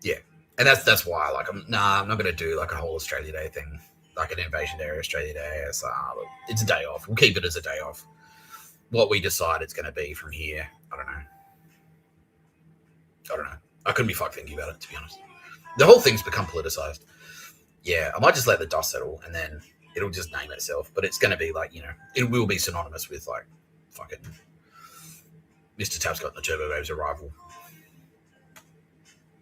Yeah, and that's why, like, I'm not going to do like a whole Australia Day thing, like an Invasion Day or Australia Day. It's a day off. We'll keep it as a day off. What we decide it's going to be from here, I don't know. I couldn't be fucked thinking about it, to be honest. The whole thing's become politicized. Yeah, I might just let the dust settle and then it'll just name itself. But it's going to be like, it will be synonymous with like fucking Mr. Tapscott and the Turbo Waves arrival.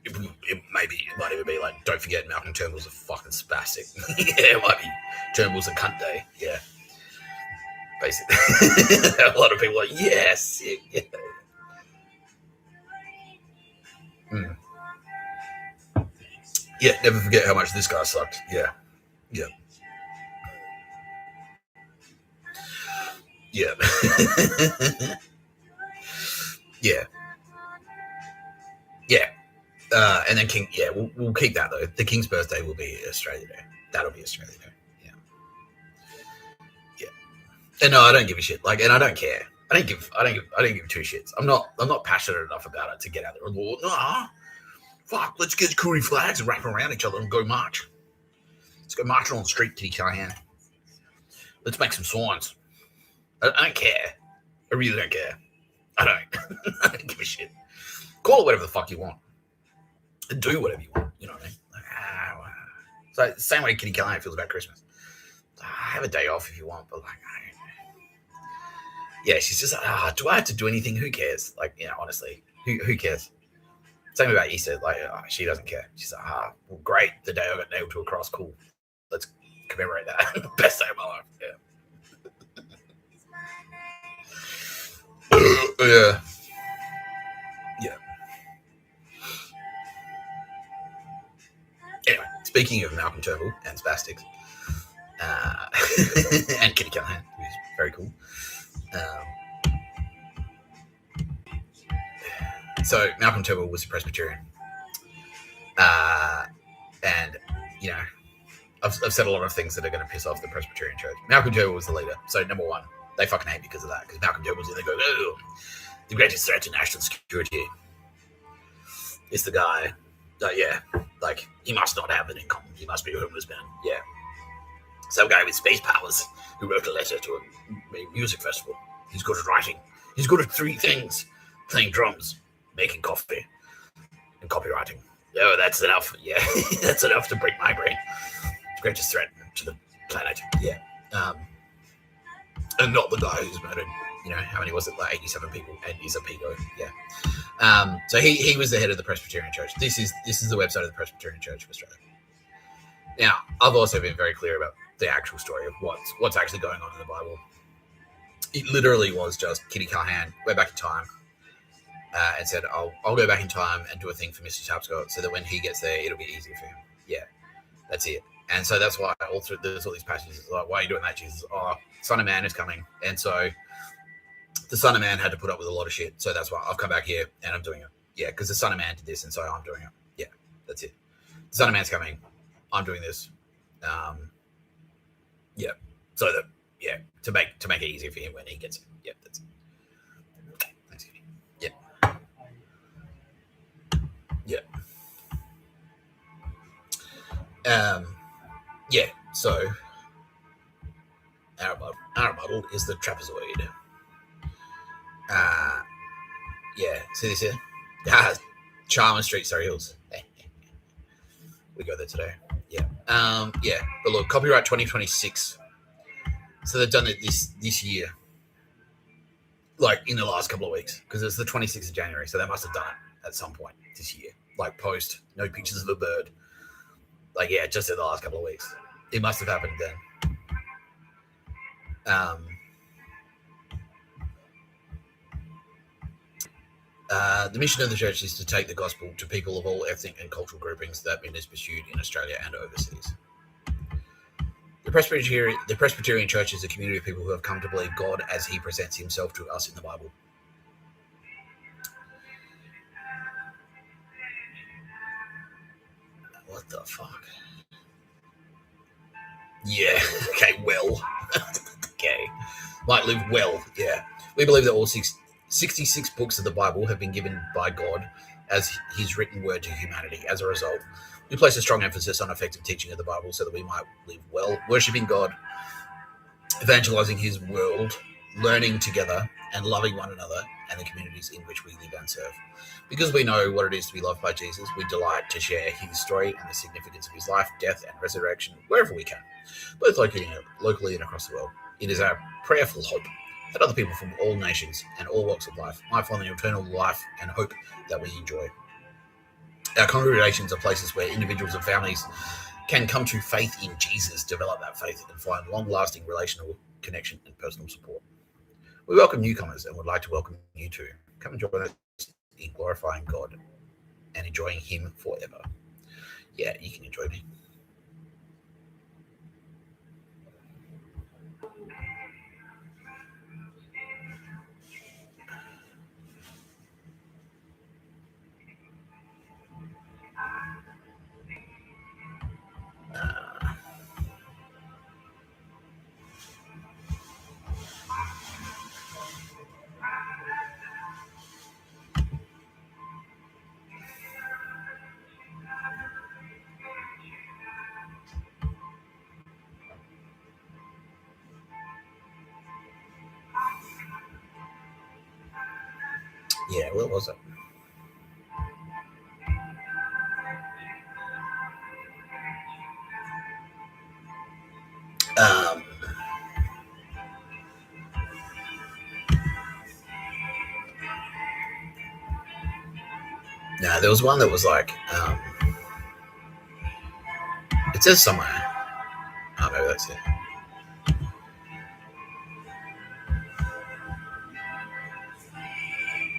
It might even be like, don't forget Malcom Turnbull's a fucking spastic. Yeah, it might be Turnbull's a cunt day. Yeah. Basically. A lot of people are like, yes. Yeah. Yeah, never forget how much this guy sucked. Yeah. Yeah. Yeah. Yeah. Yeah. And then King, yeah, we'll keep that though. The King's birthday will be Australia Day. That'll be Australia Day. Yeah. Yeah. And no, I don't give a shit. Like, and I don't care. I don't give two shits. I'm not passionate enough about it to get out there and go, nah, fuck, let's get Koori flags and wrap around each other and go march. Let's go marching on the street, Kitty Callaghan. Let's make some signs. I don't care. I really don't care. I don't give a shit. Call it whatever the fuck you want. Do whatever you want. You know what I mean? So same way Kitty Callaghan feels about Christmas. Have a day off if you want, but like, yeah, she's just like, do I have to do anything? Who cares? Like, honestly, who cares? Same about Easter. Like, she doesn't care. She's like, well, great. The day I got nailed to a cross. Cool. Let's commemorate that. Best day of my life. Yeah. Yeah. Yeah. Anyway, speaking of Malcom Turnbull and spastics, and Kitty Callaghan, who's very cool. So Malcom Turnbull was a Presbyterian, and I've said a lot of things that are going to piss off the Presbyterian Church. Malcom Turnbull was the leader, so number one, they fucking hate me because of that. Because Malcom Turnbull's in there going, oh, the greatest threat to national security is the guy. Yeah, like he must not have it in common. He must be a homeless man. Yeah, some guy with space powers who wrote a letter to a music festival. He's good at writing. He's good at three things: playing drums, making coffee, and copywriting. Oh, that's enough. Yeah, that's enough to break my brain. The greatest threat to the planet. Yeah. And not the guy who's murdered, how many was it? Like 87 people, and he's a pedo. Yeah. So he was the head of the Presbyterian Church. This is the website of the Presbyterian Church of Australia. Now, I've also been very clear about the actual story of what's actually going on in the Bible. It literally was just Kitty Callaghan went back in time and said, I'll go back in time and do a thing for Mr. Tapscott so that when he gets there, it'll be easier for him. Yeah, that's it. And so that's why there's all these passages like, why are you doing that, Jesus? Oh, Son of Man is coming. And so the Son of Man had to put up with a lot of shit. So that's why I've come back here and I'm doing it. Yeah, because the Son of Man did this and so I'm doing it. Yeah, that's it. The Son of Man's coming. I'm doing this. Yeah. So that, yeah, to make it easier for him when he gets it. Yeah, that's it. Okay, thanks. Yeah. Yeah. Yeah, so our model is the trapezoid. Yeah, see this here? Charmer Street, Surrey Hills. We go there today. Yeah. Yeah, but look, copyright 2026. So they've done it this year, like in the last couple of weeks, because it's the 26th of January. So they must have done it at some point this year, like post, no pictures of a bird. Like, yeah, just in the last couple of weeks. It must have happened then. The mission of the church is to take the gospel to people of all ethnic and cultural groupings that have been pursued in Australia and overseas. The Presbyterian Church is a community of people who have come to believe God as he presents himself to us in the Bible. What the fuck? Yeah, okay, well. Okay. Might live well, yeah. We believe that all 66 books of the Bible have been given by God as his written word to humanity. As a result, we place a strong emphasis on effective teaching of the Bible so that we might live well, worshipping God, evangelizing his world, learning together, and loving one another and the communities in which we live and serve. Because we know what it is to be loved by Jesus, we delight to share his story and the significance of his life, death, and resurrection wherever we can, both locally and across the world. It is our prayerful hope that other people from all nations and all walks of life might find the eternal life and hope that we enjoy. Our congregations are places where individuals and families can come to faith in Jesus, develop that faith, and find long-lasting relational connection and personal support. We welcome newcomers and would like to welcome you too. Come and join us in glorifying God and enjoying him forever. Yeah, you can enjoy me. Yeah, where was it? No, there was one that was like, it says somewhere. Oh, maybe that's it.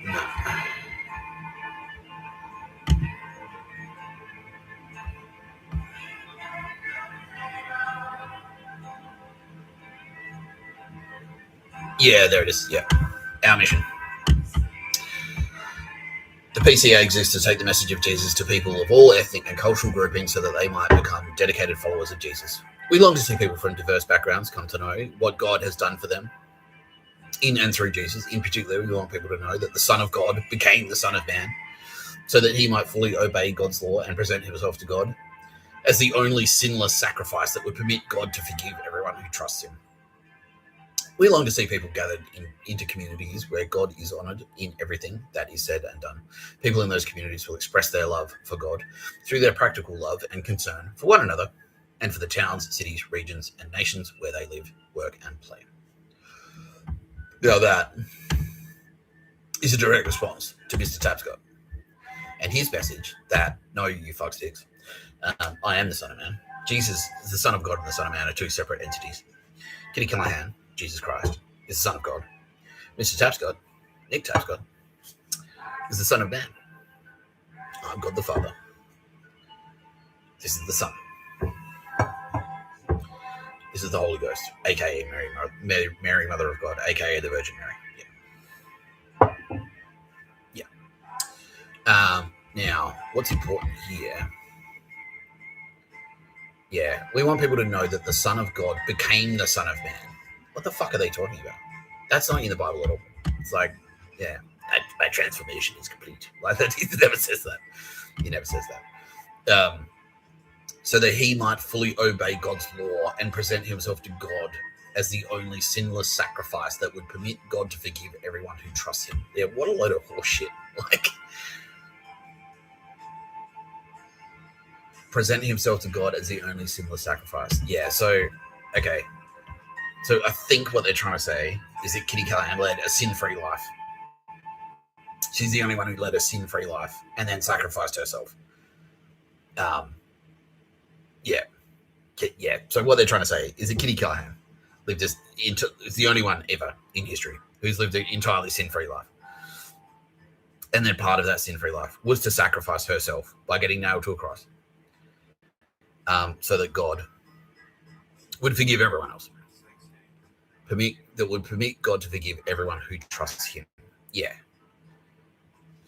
No. Yeah, there it is. Yeah. Our mission. The PCA exists to take the message of Jesus to people of all ethnic and cultural groupings so that they might become dedicated followers of Jesus. We long to see people from diverse backgrounds come to know what God has done for them in and through Jesus. In particular, we want people to know that the Son of God became the Son of Man so that he might fully obey God's law and present himself to God as the only sinless sacrifice that would permit God to forgive everyone who trusts him. We long to see people gathered into communities where God is honoured in everything that is said and done. People in those communities will express their love for God through their practical love and concern for one another and for the towns, cities, regions, and nations where they live, work, and play. Now that is a direct response to Mr. Tapscott and his message that, no, you fucksticks, I am the Son of Man. Jesus, the Son of God, and the Son of Man are two separate entities. Kitty Callaghan, Jesus Christ, is the Son of God. Mr. Tapscott, Nick Tapscott, is the Son of Man. I'm God the Father. This is the Son. This is the Holy Ghost, aka Mary, Mother of God, aka the Virgin Mary. Yeah. Now, what's important here? Yeah, we want people to know that the Son of God became the Son of Man. What the fuck are they talking about? That's not in the Bible at all. It's like, yeah, that transformation is complete. Like that, he never says that. He never says that. So that he might fully obey God's law and present himself to God as the only sinless sacrifice that would permit God to forgive everyone who trusts him. Yeah, what a load of horseshit. Like, present himself to God as the only sinless sacrifice. Yeah, so, okay. So I think what they're trying to say is that Kitty Callaghan led a sin-free life. She's the only one who led a sin-free life and then sacrificed herself. Yeah. So what they're trying to say is that Kitty Callaghan is the only one ever in history who's lived an entirely sin-free life. And then part of that sin-free life was to sacrifice herself by getting nailed to a cross, so that God would forgive everyone else. That would permit God to forgive everyone who trusts him. Yeah,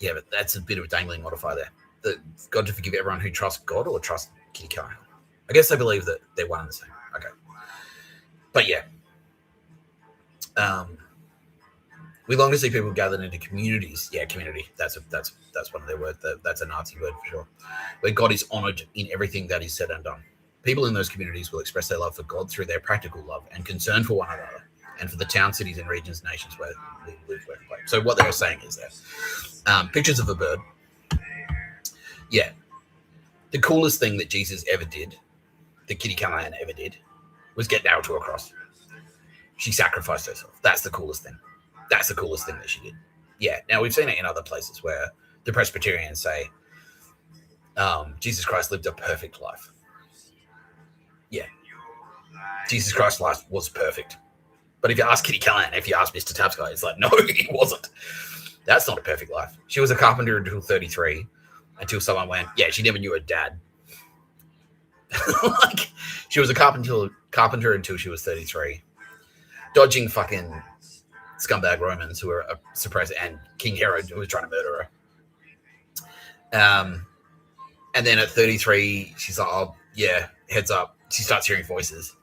but that's a bit of a dangling modifier there. That God to forgive everyone who trusts God or trusts Kitty Callaghan. I guess they believe that they're one and the same. Okay. But yeah. We long to see people gathered into communities. Yeah, community. That's one of their words. That's a Nazi word for sure. Where God is honored in everything that is said and done. People in those communities will express their love for God through their practical love and concern for one another, and for the towns, cities, and regions, nations where they live, work, and play. So what they were saying is that pictures of a bird. Yeah, the coolest thing that Jesus ever did, that Kitty Callaghan ever did, was get nailed to a cross. She sacrificed herself. That's the coolest thing. That's the coolest thing that she did. Yeah. Now, we've seen it in other places where the Presbyterians say Jesus Christ lived a perfect life. Yeah. Jesus Christ's life was perfect. But if you ask Kitty Callaghan, if you ask Mr. Tapscott, it's like, no, he wasn't. That's not a perfect life. She was a carpenter until 33, until someone went, yeah, she never knew her dad. Like, she was a carpenter until she was 33. Dodging fucking scumbag Romans who were suppressed, and King Herod who was trying to murder her. And then at 33, she's like, oh, yeah, heads up. She starts hearing voices.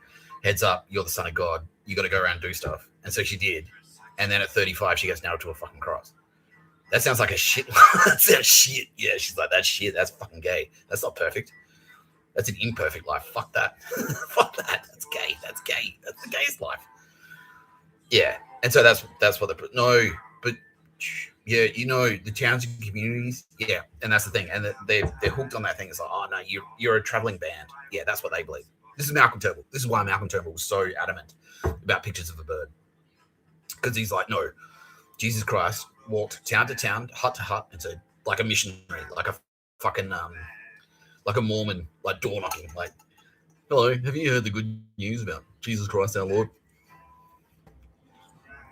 Heads up, you're the son of God. You got to go around and do stuff. And so she did. And then at 35, she gets nailed to a fucking cross. That sounds like a shit. That sounds shit. Yeah, she's like, that's shit. That's fucking gay. That's not perfect. That's an imperfect life. Fuck that. Fuck that. That's gay. That's gay. That's the gayest life. Yeah. And so that's what but yeah, the towns and communities, yeah, and that's the thing, and they're hooked on that thing. It's like, oh no, you're a traveling band. Yeah, that's what they believe. This is Malcom Turnbull. This is why Malcom Turnbull was so adamant about pictures of a bird, because he's like, no, Jesus Christ walked town to town, hut to hut, and said, like a missionary, like a fucking like a Mormon, like door knocking, like, hello, have you heard the good news about Jesus Christ our Lord?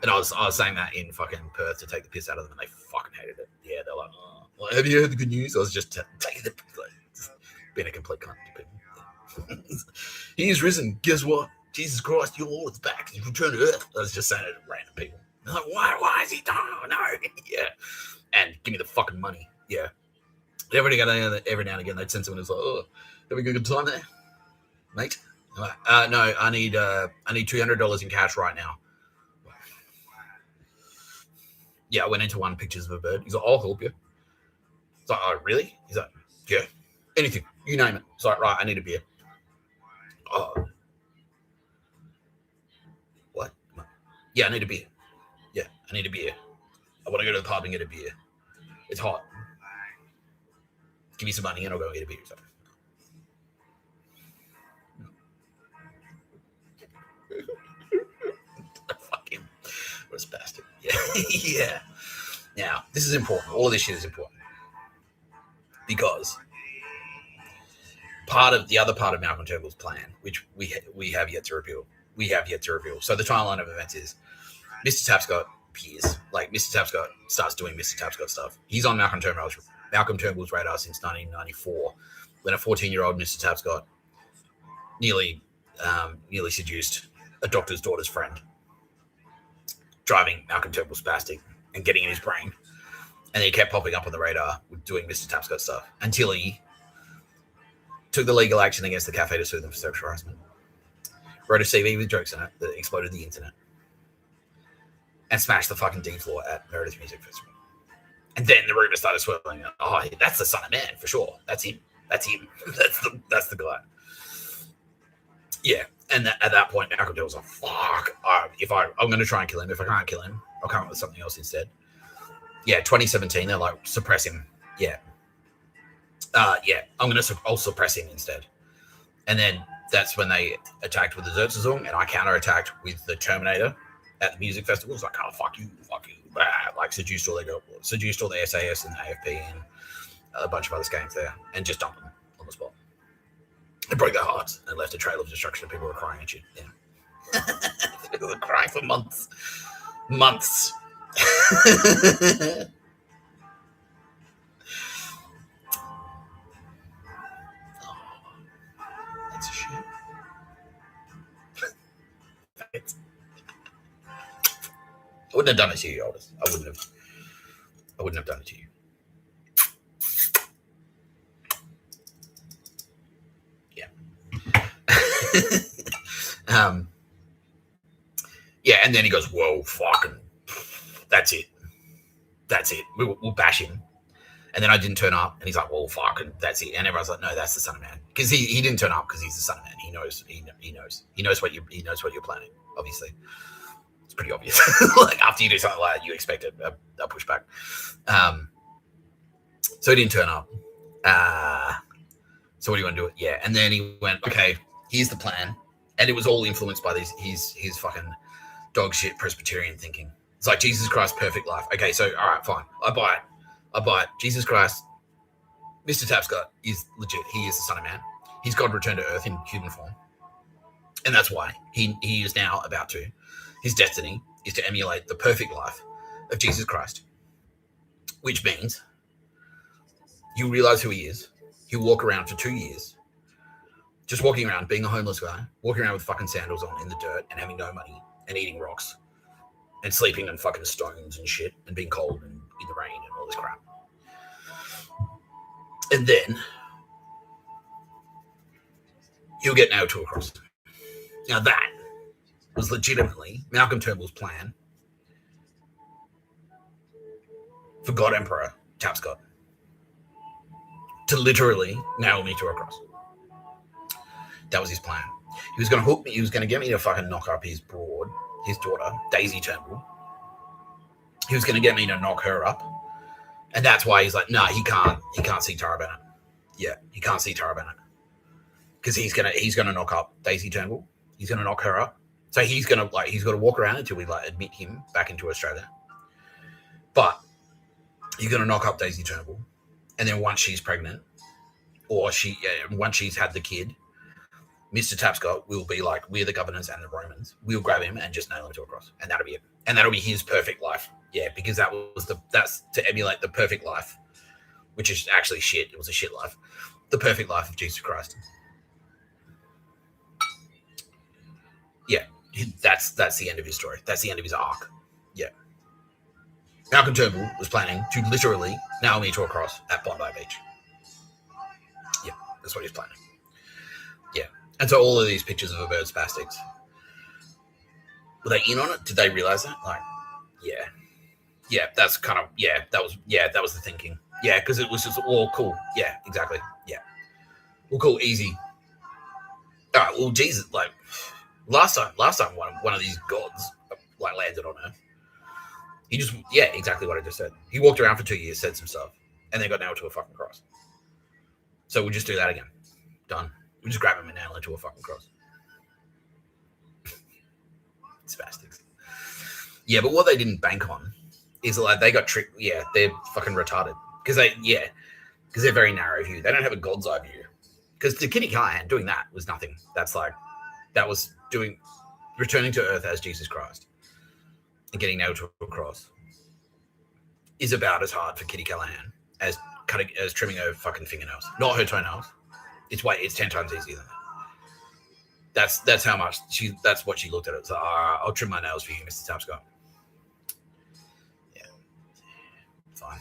And I was saying that in fucking Perth to take the piss out of them, and they fucking hated it. Yeah, they're like, oh, well, have you heard the good news? I was just taking the just being a complete cunt to people. He is risen. Guess what? Jesus Christ, your Lord is back. He's returned to earth. I was just saying it to random people. They're like, why is he done? Oh, no. Yeah. And give me the fucking money. Yeah. Every now and again, they'd send someone who's like, oh, having a good time there, mate? I'm like, no, I need $200 in cash right now. Yeah, I went into one, pictures of a bird. He's like, I'll help you. It's like, oh, really? He's like, yeah, anything. You name it. It's like, right, I need a beer. Oh. What? Yeah, I need a beer. Yeah, I need a beer. I want to go to the pub and get a beer. It's hot. Give me some money and I'll go get a beer. So. Fuck him. What a bastard. Yeah. Yeah. Now, this is important. All of this shit is important. Because the other part of Malcom Turnbull's plan, which we have yet to reveal. So the timeline of events is Mr. Tapscott appears. Like, Mr. Tapscott starts doing Mr. Tapscott stuff. He's on Malcom Turnbull's radar since 1994, when a 14-year-old Mr. Tapscott nearly seduced a doctor's daughter's friend, driving Malcom Turnbull spastic and getting in his brain. And he kept popping up on the radar with doing Mr. Tapscott stuff until he took the legal action against the cafe to sue them for sexual harassment. Wrote a CV with jokes in it that exploded the internet. And smashed the fucking D floor at Meredith Music Festival. And then the rumor started swirling. Oh, that's the Son of Man for sure. That's him. That's the guy. Yeah. And at that point, Malcom Turnbull was like, fuck. I'm going to try and kill him. If I can't kill him, I'll come up with something else instead. Yeah, 2017, they're like, suppress him. Yeah. I'll suppress him instead. And then that's when they attacked with the Zertzazung, and I counterattacked with the Terminator at the music festival. It's like, oh, fuck you. Like, seduced all the SAS and AFP and a bunch of other skanks there, and just dumped them on the spot. It broke their hearts and left a trail of destruction. People were crying at you. Yeah. People were crying for months. That's a shit. I wouldn't have done it to you, Aldous. I wouldn't have done it to you. Yeah. Yeah, and then he goes, whoa, fucking, that's it. We'll bash him. And then I didn't turn up, and he's like, well, fuck, and that's it. And everyone's like, no, that's the Son of Man, because he didn't turn up because he's the Son of Man. He knows what you're planning. Obviously, it's pretty obvious. Like after you do something like that, you expect a pushback. So he didn't turn up. So what do you want to do? Yeah, and then he went, okay, here's the plan, and it was all influenced by his fucking dog shit Presbyterian thinking. It's like Jesus Christ, perfect life. Okay, so all right, fine, I buy it. Jesus Christ, Mr. Tapscott is legit. He is the Son of Man. He's God returned to earth in human form. And that's why he is now about to. His destiny is to emulate the perfect life of Jesus Christ, which means you realize who he is. He'll walk around for 2 years, just walking around, being a homeless guy, walking around with fucking sandals on in the dirt and having no money and eating rocks and sleeping on fucking stones and shit and being cold and in the rain and all this crap. And then he'll get nailed to a cross. Now that was legitimately Malcom Turnbull's plan for God Emperor Tapscott to literally nail me to a cross. That was his plan. He was going to hook me. He was going to get me to fucking knock up his daughter, Daisy Turnbull. He was going to get me to knock her up. And that's why he's like, no, he can't see Tara Bennett. Yeah, he can't see Tara Bennett. Because he's gonna knock up Daisy Turnbull. He's gonna knock her up. So he's got to walk around until we admit him back into Australia. But he's gonna knock up Daisy Turnbull. And then once she's pregnant, or once she's had the kid, Mr. Tapscott will be like, we're the governors and the Romans. We'll grab him and just nail him to a cross. And that'll be it. And that'll be his perfect life. Yeah, because that's to emulate the perfect life, which is actually shit. It was a shit life. The perfect life of Jesus Christ. Yeah, that's the end of his story. That's the end of his arc. Yeah. Malcom Turnbull was planning to literally nail me to a cross at Bondi Beach. Yeah, that's what he's planning. Yeah. And so all of these pictures of a bird spastics, were they in on it? Did they realize that? Like, yeah. Yeah, that's kind of, that was the thinking. Yeah, because it was just all cool. Yeah, exactly. Yeah. Well, cool, easy. All right, well, Jesus, like, last time one of these gods, like, landed on Earth, he just, exactly what I just said. He walked around for 2 years, said some stuff, and then got nailed to a fucking cross. So we'll just do that again. Done. We'll just grab him and nail him to a fucking cross. Spastics. Yeah, but what they didn't bank on is like they got tricked. Yeah, they're fucking retarded because they're very narrow view. They don't have a god's eye view. Because to Kitty Callaghan, doing that was nothing. That was returning to earth as Jesus Christ and getting nailed to a cross is about as hard for Kitty Callaghan as trimming her fucking fingernails, not her toenails. It's 10 times easier than that. That's how much that's what she looked at it. So I'll trim my nails for you, Mr. Tapscott. Yeah, fine.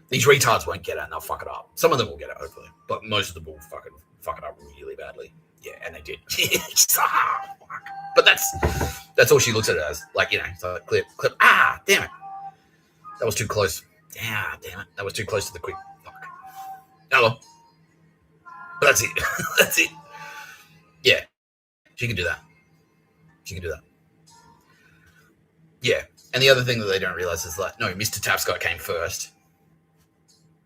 These retards won't get it and they'll fuck it up. Some of them will get it, hopefully, but most of them will fuck it up really badly. Yeah, and they did. Fuck. But that's all she looks at it as. Like, so clip. Damn it. That was too close. Yeah, damn it. That was too close to the quick. Fuck. Hello. But that's it. That's it. Yeah. She can do that. Yeah. And the other thing that they don't realize is like, no, Mr. Tapscott came first.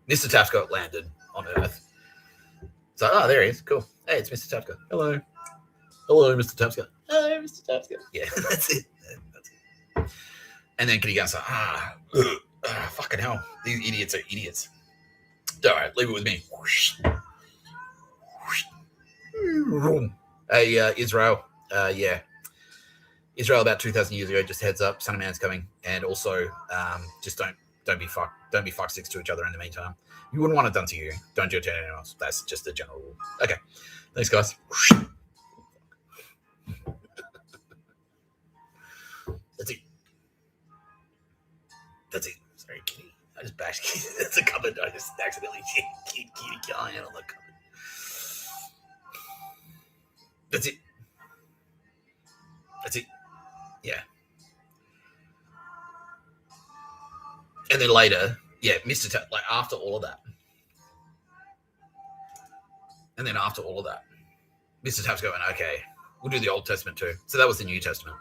Mr. Tapscott landed on Earth. So, there he is. Cool. Hey, it's Mr. Tapscott. Hello. Hello, Mr. Tapscott. Hello, Mr. Tapscott. Yeah, that's it. And then Kitty goes, fucking hell. These idiots are idiots. All right, leave it with me. Hey, Israel. Israel about 2,000 years ago, just heads up, Son of Man's coming. And also, just don't be fucksticks to each other in the meantime. You wouldn't want it done to you. Don't do it to anyone else. That's just the general rule. Okay. Thanks, guys. That's it. Sorry, Kitty. I just bashed Kitty. That's a cupboard. I just accidentally hit Kitty Callaghan on the cupboard. That's it. Yeah. And then later, like after all of that, and then after all of that, Mr. Tapscott went, okay, we'll do the Old Testament too. So that was the New Testament,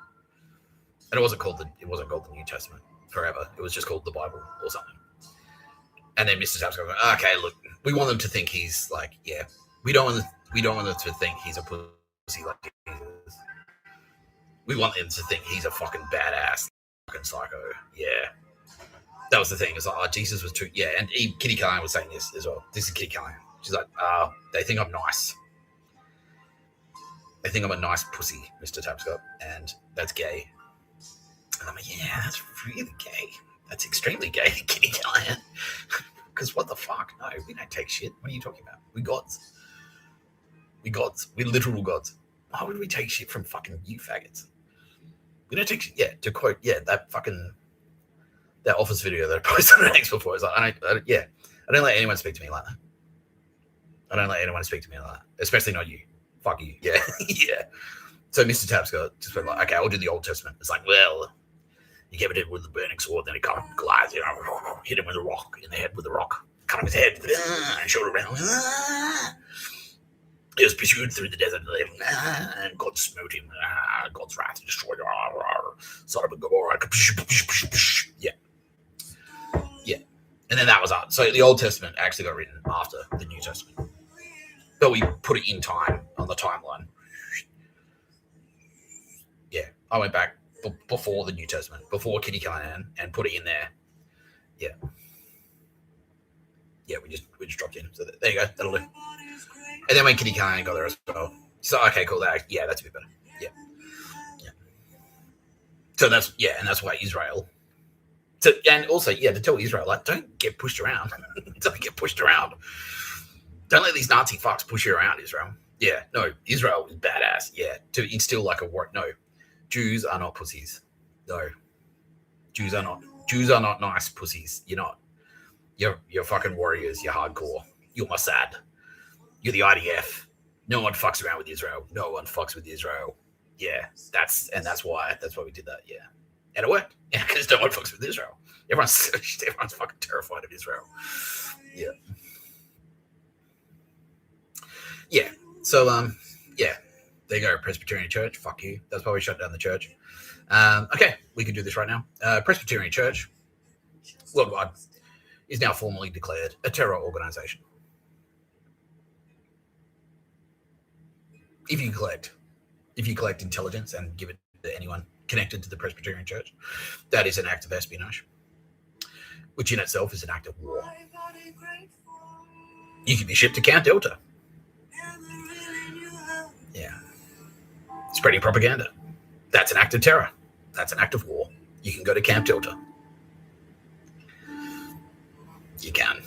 and it wasn't called the New Testament forever. It was just called the Bible or something. And then Mr. Tapscott went, okay, look, we want them to think he's like, yeah, we don't want them to think he's a pussy like Jesus. We want them to think he's a fucking badass, fucking psycho. Yeah. That was the thing. It's like, oh, Jesus was too, yeah. And Kitty Callaghan was saying this as well. This is Kitty Callaghan. She's like, they think I'm nice. They think I'm a nice pussy, Mr. Tapscott, and that's gay. And I'm like, yeah, that's really gay. That's extremely gay, Kitty Callaghan. Because what the fuck? No, we don't take shit. What are you talking about? We gods. We're literal gods. Why would we take shit from fucking you faggots? We don't take shit. Yeah, to quote, that Office video that I posted on X before. It's like, I don't let anyone speak to me like that. I don't let anyone speak to me like that, especially not you. Fuck you. Yeah, yeah. So Mr. Tapscott just went like, okay, I'll do the Old Testament. It's like, well, you give it with the burning sword, then he cut him with Goliath, hit him with a rock in the head with a rock, cut him his head, and showed around. He was pursued through the desert, and God smote him. God's wrath destroyed. Sodom and Gomorrah. Yeah. Yeah. And then that was up. So the Old Testament actually got written after the New Testament. But we put it in time on the timeline. Yeah. I went back before the New Testament, before Kitty Callaghan, and put it in there. Yeah. Yeah, we just dropped in. So there you go. That'll do. And then when Kitty Callaghan got there as well, so okay, cool. That's a bit better. Yeah. So that's why Israel. So, and also, to tell Israel, like, don't get pushed around. Don't get pushed around. Don't let these Nazi fucks push you around, Israel. Yeah, no, Israel is badass. Yeah, to instill like a war. No, Jews are not pussies. No, Jews are not nice pussies. You're not. You're fucking warriors. You're hardcore. You're Mossad. You're the IDF. No one fucks around with Israel. No one fucks with Israel. Yeah, that's why we did that. Yeah, and it worked. Yeah, because no one fucks with Israel. Everyone's fucking terrified of Israel. Yeah. Yeah. So there you go. Presbyterian Church. Fuck you. That's why we shut down the church. Okay, we can do this right now. Presbyterian Church worldwide is now formally declared a terror organization. If you collect intelligence and give it to anyone connected to the Presbyterian Church, that is an act of espionage, which in itself is an act of war. You can be shipped to Camp Delta. Yeah. Spreading propaganda. That's an act of terror. That's an act of war. You can go to Camp Delta. You can.